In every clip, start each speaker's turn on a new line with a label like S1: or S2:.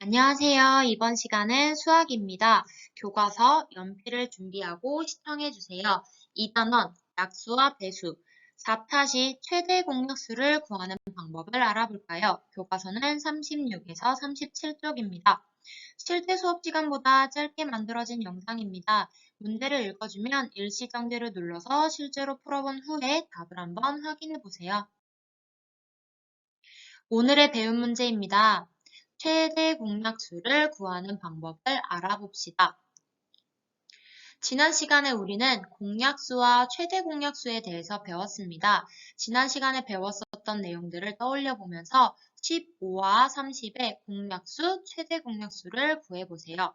S1: 안녕하세요. 이번 시간은 수학입니다. 교과서, 연필을 준비하고 시청해주세요. 2단원, 약수와 배수, 4타시 최대 공약수를 구하는 방법을 알아볼까요? 교과서는 36에서 37쪽입니다. 실제 수업 시간보다 짧게 만들어진 영상입니다. 문제를 읽어주면 일시정지를 눌러서 실제로 풀어본 후에 답을 한번 확인해 보세요. 오늘의 배운 문제입니다. 최대 공약수를 구하는 방법을 알아봅시다. 지난 시간에 우리는 공약수와 최대 공약수에 대해서 배웠습니다. 지난 시간에 배웠었던 내용들을 떠올려 보면서 15와 30의 공약수, 최대 공약수를 구해보세요.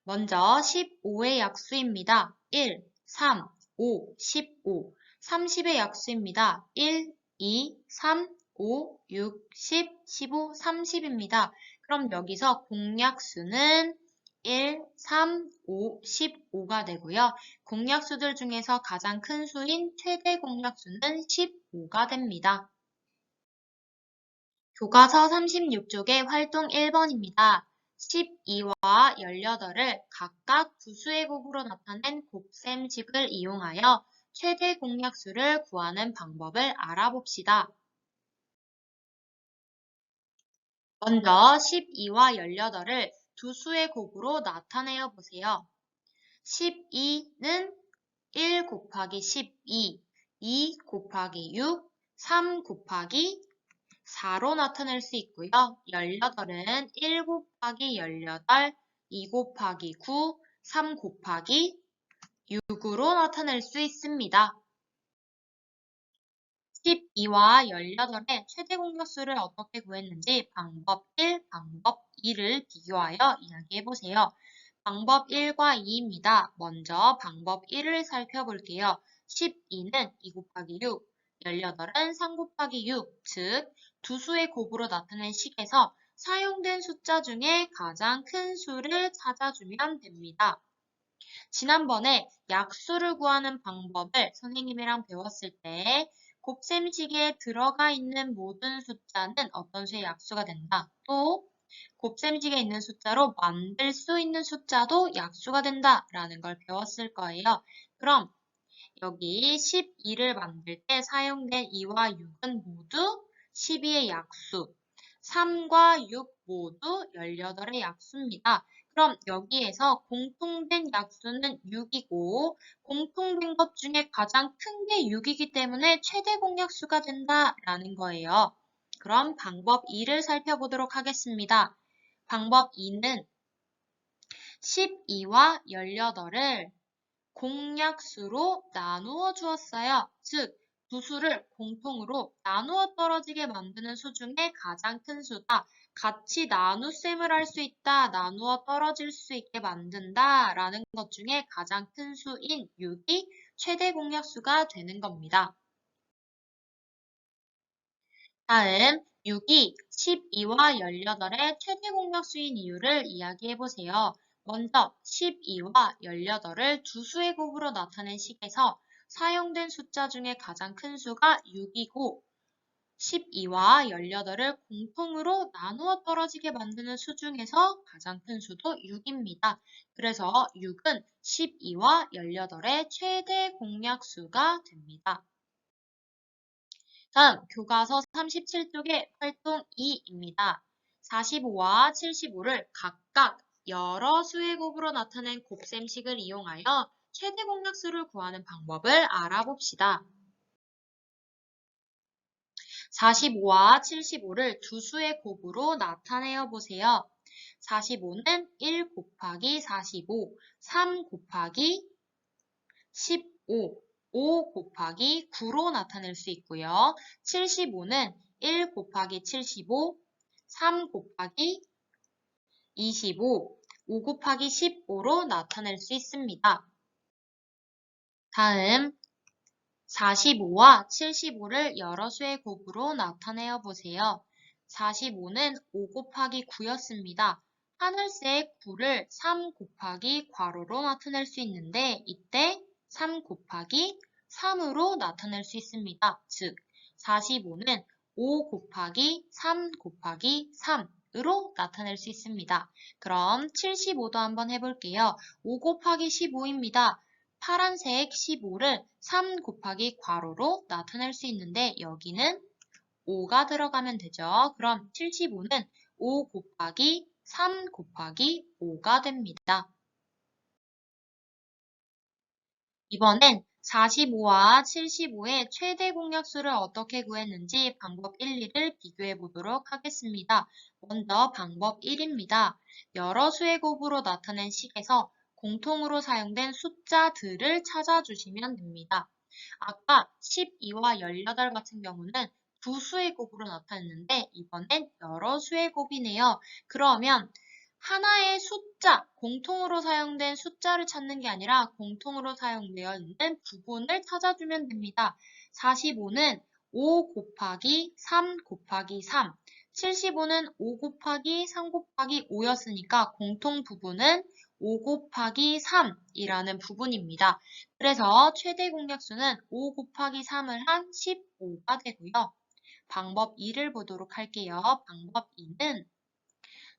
S1: 먼저 15의 약수입니다. 1, 3, 5, 15. 30의 약수입니다. 1, 2, 3, 5, 6, 10, 15, 30입니다. 그럼 여기서 공약수는 1, 3, 5, 15가 되고요. 공약수들 중에서 가장 큰 수인 최대 공약수는 15가 됩니다. 교과서 36쪽의 활동 1번입니다. 12와 18을 각각 부수의 곱으로 나타낸 곱셈식을 이용하여 최대 공약수를 구하는 방법을 알아봅시다. 먼저 12와 18을 두 수의 곱으로 나타내어 보세요. 12는 1 곱하기 12, 2 곱하기 6, 3 곱하기 4로 나타낼 수 있고요. 18은 1 곱하기 18, 2 곱하기 9, 3 곱하기 6으로 나타낼 수 있습니다. 12와 18의 최대 공약수를 어떻게 구했는지 방법 1, 방법 2를 비교하여 이야기해보세요. 방법 1과 2입니다. 먼저 방법 1을 살펴볼게요. 12는 2 곱하기 6, 18은 3 곱하기 6, 즉 두 수의 곱으로 나타낸 식에서 사용된 숫자 중에 가장 큰 수를 찾아주면 됩니다. 지난번에 약수를 구하는 방법을 선생님이랑 배웠을 때 곱셈식에 들어가 있는 모든 숫자는 어떤 수의 약수가 된다. 또 곱셈식에 있는 숫자로 만들 수 있는 숫자도 약수가 된다라는 걸 배웠을 거예요. 그럼 여기 12를 만들 때 사용된 2와 6은 모두 12의 약수, 3과 6 모두 18의 약수입니다. 그럼 여기에서 공통된 약수는 6이고 공통된 것 중에 가장 큰 게 6이기 때문에 최대 공약수가 된다라는 거예요. 그럼 방법 2를 살펴보도록 하겠습니다. 방법 2는 12와 18을 공약수로 나누어 주었어요. 즉, 두 수를 공통으로 나누어 떨어지게 만드는 수 중에 가장 큰 수다. 같이 나눗셈을 할 수 있다. 나누어 떨어질 수 있게 만든다. 라는 것 중에 가장 큰 수인 6이 최대 공약수가 되는 겁니다. 다음 6이 12와 18의 최대 공약수인 이유를 이야기해보세요. 먼저 12와 18을 두 수의 곱으로 나타낸 식에서 사용된 숫자 중에 가장 큰 수가 6이고 12와 18을 공통으로 나누어 떨어지게 만드는 수 중에서 가장 큰 수도 6입니다. 그래서 6은 12와 18의 최대 공약수가 됩니다. 다음 교과서 37쪽의 활동 2입니다. 45와 75를 각각 여러 수의 곱으로 나타낸 곱셈식을 이용하여 최대 공약수를 구하는 방법을 알아봅시다. 45와 75를 두 수의 곱으로 나타내어 보세요. 45는 1 곱하기 45, 3 곱하기 15, 5 곱하기 9로 나타낼 수 있고요. 75는 1 곱하기 75, 3 곱하기 25, 5 곱하기 15로 나타낼 수 있습니다. 다음 45와 75를 여러 수의 곱으로 나타내어 보세요. 45는 5 곱하기 9였습니다. 하늘색 9를 3 곱하기 괄호로 나타낼 수 있는데 이때 3 곱하기 3으로 나타낼 수 있습니다. 즉 45는 5 곱하기 3 곱하기 3, 으로 나타낼 수 있습니다. 그럼 75도 한번 해볼게요. 5 곱하기 15입니다. 파란색 15를 3 곱하기 괄호로 나타낼 수 있는데 여기는 5가 들어가면 되죠. 그럼 75는 5 곱하기 3 곱하기 5가 됩니다. 이번엔 45와 75의 최대 공약수를 어떻게 구했는지 방법 1, 2를 비교해 보도록 하겠습니다. 먼저 방법 1입니다. 여러 수의 곱으로 나타낸 식에서 공통으로 사용된 숫자들을 찾아주시면 됩니다. 아까 12와 18 같은 경우는 두 수의 곱으로 나타냈는데 이번엔 여러 수의 곱이네요. 그러면 하나의 숫자, 공통으로 사용된 숫자를 찾는 게 아니라 공통으로 사용되어 있는 부분을 찾아주면 됩니다. 45는 5 곱하기 3 곱하기 3, 75는 5 곱하기 3 곱하기 5였으니까 공통 부분은 5 곱하기 3이라는 부분입니다. 그래서 최대 공약수는 5 곱하기 3을 한 15가 되고요. 방법 2를 보도록 할게요. 방법 2는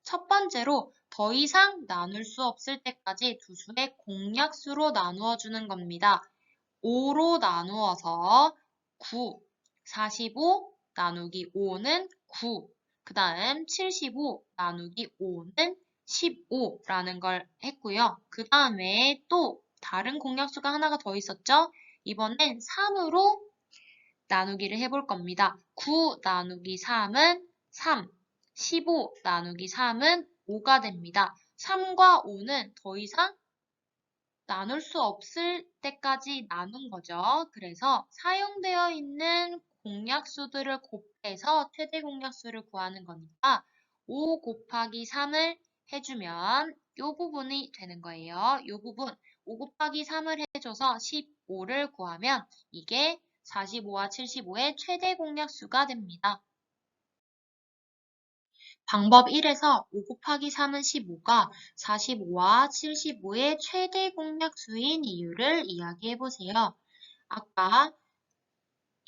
S1: 첫 번째로 더 이상 나눌 수 없을 때까지 두 수의 공약수로 나누어 주는 겁니다. 5로 나누어서 9, 45 나누기 5는 9, 그 다음 75 나누기 5는 15라는 걸 했고요. 그 다음에 또 다른 공약수가 하나가 더 있었죠? 이번엔 3으로 나누기를 해볼 겁니다. 9 나누기 3은 3, 15 나누기 3은 5가 됩니다. 3과 5는 더 이상 나눌 수 없을 때까지 나눈 거죠. 그래서 사용되어 있는 공약수들을 곱해서 최대 공약수를 구하는 거니까 5 곱하기 3을 해주면 이 부분이 되는 거예요. 이 부분 5 곱하기 3을 해줘서 15를 구하면 이게 45와 75의 최대 공약수가 됩니다. 방법 1에서 5 곱하기 3은 15가 45와 75의 최대 공약수인 이유를 이야기해 보세요. 아까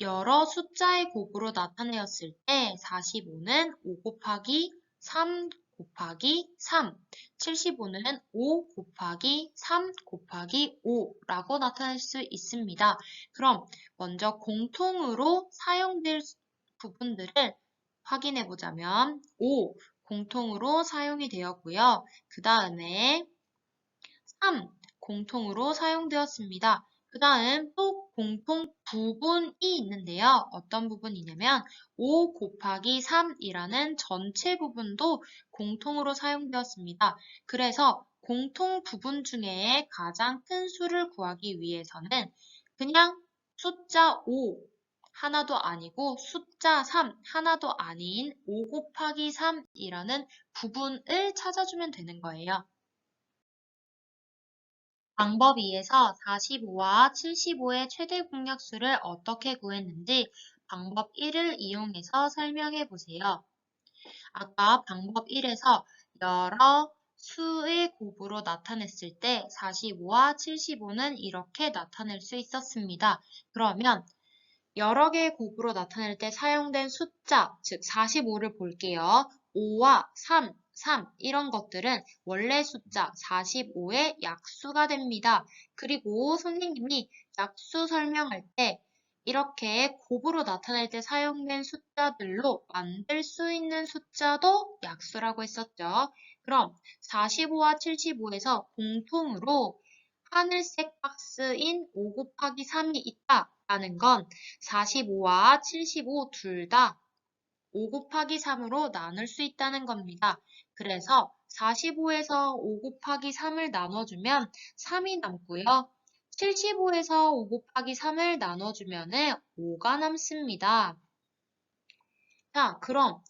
S1: 여러 숫자의 곱으로 나타내었을 때 45는 5 곱하기 3 곱하기 3, 75는 5 곱하기 3 곱하기 5라고 나타낼 수 있습니다. 그럼 먼저 공통으로 사용될 부분들을 확인해 보자면 5 공통으로 사용이 되었고요. 그 다음에 3 공통으로 사용되었습니다. 그 다음 또 공통 부분이 있는데요. 어떤 부분이냐면 5 곱하기 3이라는 전체 부분도 공통으로 사용되었습니다. 그래서 공통 부분 중에 가장 큰 수를 구하기 위해서는 그냥 숫자 5 하나도 아니고 숫자 3 하나도 아닌 5 곱하기 3이라는 부분을 찾아주면 되는 거예요. 방법 2에서 45와 75의 최대 공약수를 어떻게 구했는지 방법 1을 이용해서 설명해 보세요. 아까 방법 1에서 여러 수의 곱으로 나타냈을 때 45와 75는 이렇게 나타낼 수 있었습니다. 그러면 여러 개의 곱으로 나타낼 때 사용된 숫자, 즉 45를 볼게요. 5와 3 이런 것들은 원래 숫자 45의 약수가 됩니다. 그리고 선생님이 약수 설명할 때 이렇게 곱으로 나타낼 때 사용된 숫자들로 만들 수 있는 숫자도 약수라고 했었죠. 그럼 45와 75에서 공통으로 하늘색 박스인 5 곱하기 3이 있다라는 건 45와 75 둘 다 5 곱하기 3으로 나눌 수 있다는 겁니다. 그래서 45에서 5 곱하기 3을 나눠주면 3이 남고요. 75에서 5 곱하기 3을 나눠주면 5가 남습니다. 자, 그럼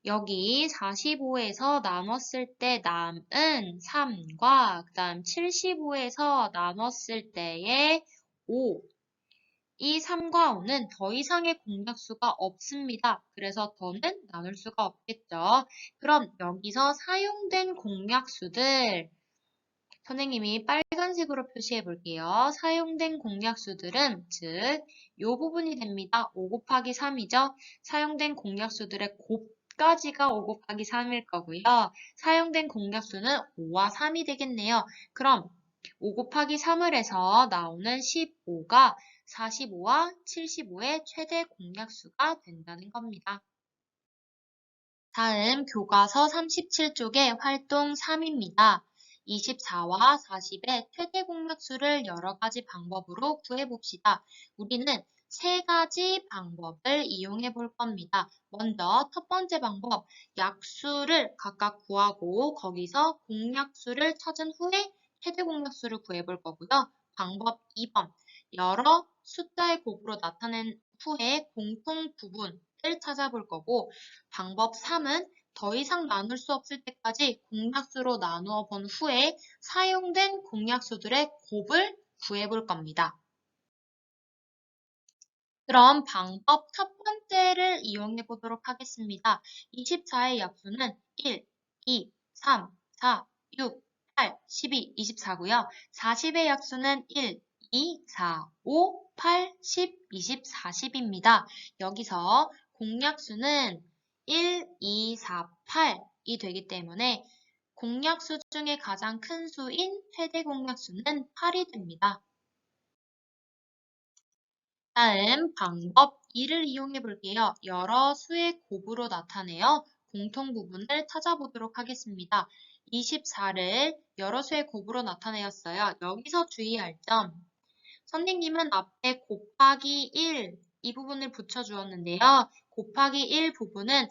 S1: 여기 45에서 나눴을 때 남은 3과 그 다음 75에서 나눴을 때의 5, 이 3과 5는 더 이상의 공약수가 없습니다. 그래서 더는 나눌 수가 없겠죠. 그럼 여기서 사용된 공약수들 선생님이 빨간색으로 표시해 볼게요. 사용된 공약수들은 즉 이 부분이 됩니다. 5 곱하기 3이죠. 사용된 공약수들의 가지가 5 곱하기 3일 거고요. 사용된 공약수는 5와 3이 되겠네요. 그럼 5 곱하기 3을 해서 나오는 15가 45와 75의 최대 공약수가 된다는 겁니다. 다음 교과서 37쪽의 활동 3입니다. 24와 40의 최대 공약수를 여러 가지 방법으로 구해봅시다. 우리는 세 가지 방법을 이용해 볼 겁니다. 먼저 첫 번째 방법, 약수를 각각 구하고 거기서 공약수를 찾은 후에 최대 공약수를 구해 볼 거고요. 방법 2번, 여러 숫자의 곱으로 나타낸 후에 공통 부분을 찾아볼 거고, 방법 3은 더 이상 나눌 수 없을 때까지 공약수로 나누어 본 후에 사용된 공약수들의 곱을 구해볼 겁니다. 그럼 방법 첫 번째를 이용해 보도록 하겠습니다. 24의 약수는 1, 2, 3, 4, 6, 8, 12, 24고요. 40의 약수는 1, 2, 4, 5, 8, 10, 20, 40입니다. 여기서 공약수는 1, 2, 4, 8이 되기 때문에 공약수 중에 가장 큰 수인 최대 공약수는 8이 됩니다. 다음 방법 2를 이용해 볼게요. 여러 수의 곱으로 나타내어 공통 부분을 찾아보도록 하겠습니다. 24를 여러 수의 곱으로 나타내었어요. 여기서 주의할 점, 선생님은 앞에 곱하기 1, 이 부분을 붙여주었는데요. 곱하기 1 부분은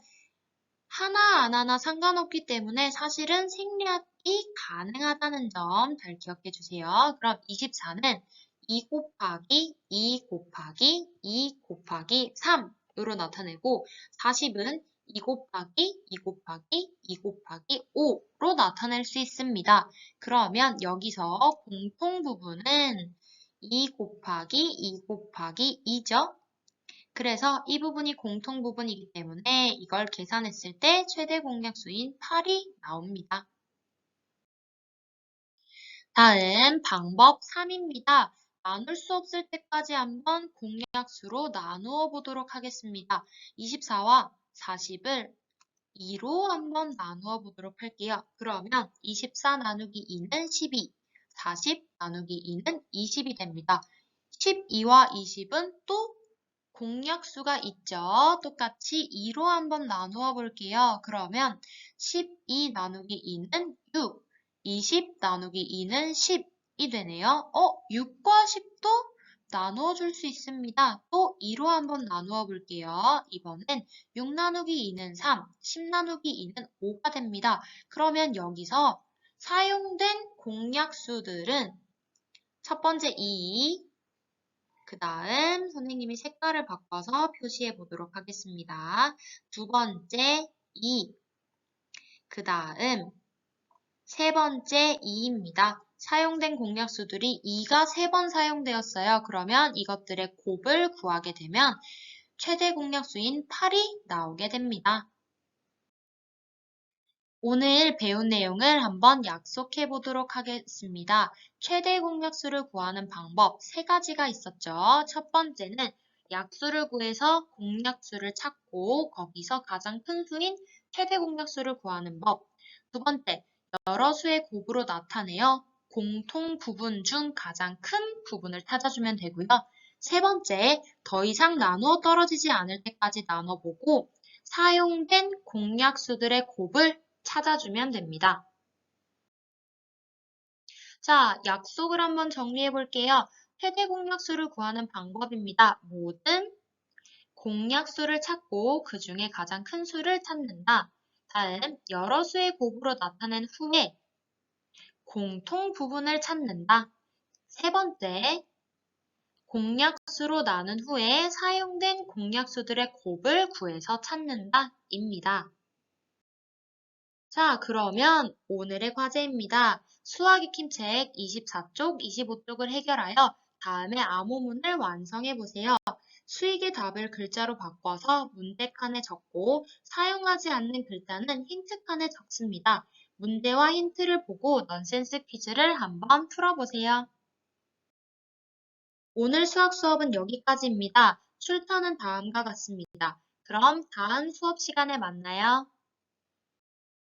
S1: 하나 상관없기 때문에 사실은 생략이 가능하다는 점 잘 기억해 주세요. 그럼 24는 2 곱하기 2 곱하기 2 곱하기 3으로 나타내고 40은 2 곱하기 2 곱하기 2 곱하기 5로 나타낼 수 있습니다. 그러면 여기서 공통 부분은 2 곱하기 2 곱하기 2죠. 그래서 이 부분이 공통 부분이기 때문에 이걸 계산했을 때 최대 공약수인 8이 나옵니다. 다음 방법 3입니다. 나눌 수 없을 때까지 한번 공약수로 나누어 보도록 하겠습니다. 24와 40을 2로 한번 나누어 보도록 할게요. 그러면 24 나누기 2는 12, 40 나누기 2는 20이 됩니다. 12와 20은 또 공약수가 있죠. 똑같이 2로 한번 나누어 볼게요. 그러면 12 나누기 2는 6, 20 나누기 2는 10이 되네요. 6과 10도 나누어 줄 수 있습니다. 또 2로 한번 나누어 볼게요. 이번엔 6 나누기 2는 3, 10 나누기 2는 5가 됩니다. 그러면 여기서 사용된 공약수들은 첫 번째 2, 그 다음 선생님이 색깔을 바꿔서 표시해 보도록 하겠습니다. 두 번째 2, 그 다음 세 번째 2입니다. 사용된 공약수들이 2가 3번 사용되었어요. 그러면 이것들의 곱을 구하게 되면 최대 공약수인 8이 나오게 됩니다. 오늘 배운 내용을 한번 약속해 보도록 하겠습니다. 최대 공약수를 구하는 방법 세 가지가 있었죠. 첫 번째는 약수를 구해서 공약수를 찾고 거기서 가장 큰 수인 최대 공약수를 구하는 법. 두 번째, 여러 수의 곱으로 나타내어 공통 부분 중 가장 큰 부분을 찾아주면 되고요. 세 번째, 더 이상 나누어 떨어지지 않을 때까지 나눠보고 사용된 공약수들의 곱을 찾아주면 됩니다. 자, 약속을 한번 정리해 볼게요. 최대 공약수를 구하는 방법입니다. 모든 공약수를 찾고 그 중에 가장 큰 수를 찾는다. 다음, 여러 수의 곱으로 나타낸 후에 공통 부분을 찾는다. 세 번째, 공약수로 나눈 후에 사용된 공약수들의 곱을 구해서 찾는다. 입니다. 자, 그러면 오늘의 과제입니다. 수학 익힘책 24쪽, 25쪽을 해결하여 다음에 암호문을 완성해 보세요. 수익의 답을 글자로 바꿔서 문제칸에 적고 사용하지 않는 글자는 힌트칸에 적습니다. 문제와 힌트를 보고 넌센스 퀴즈를 한번 풀어보세요. 오늘 수학 수업은 여기까지입니다. 출타는 다음과 같습니다. 그럼 다음 수업 시간에 만나요.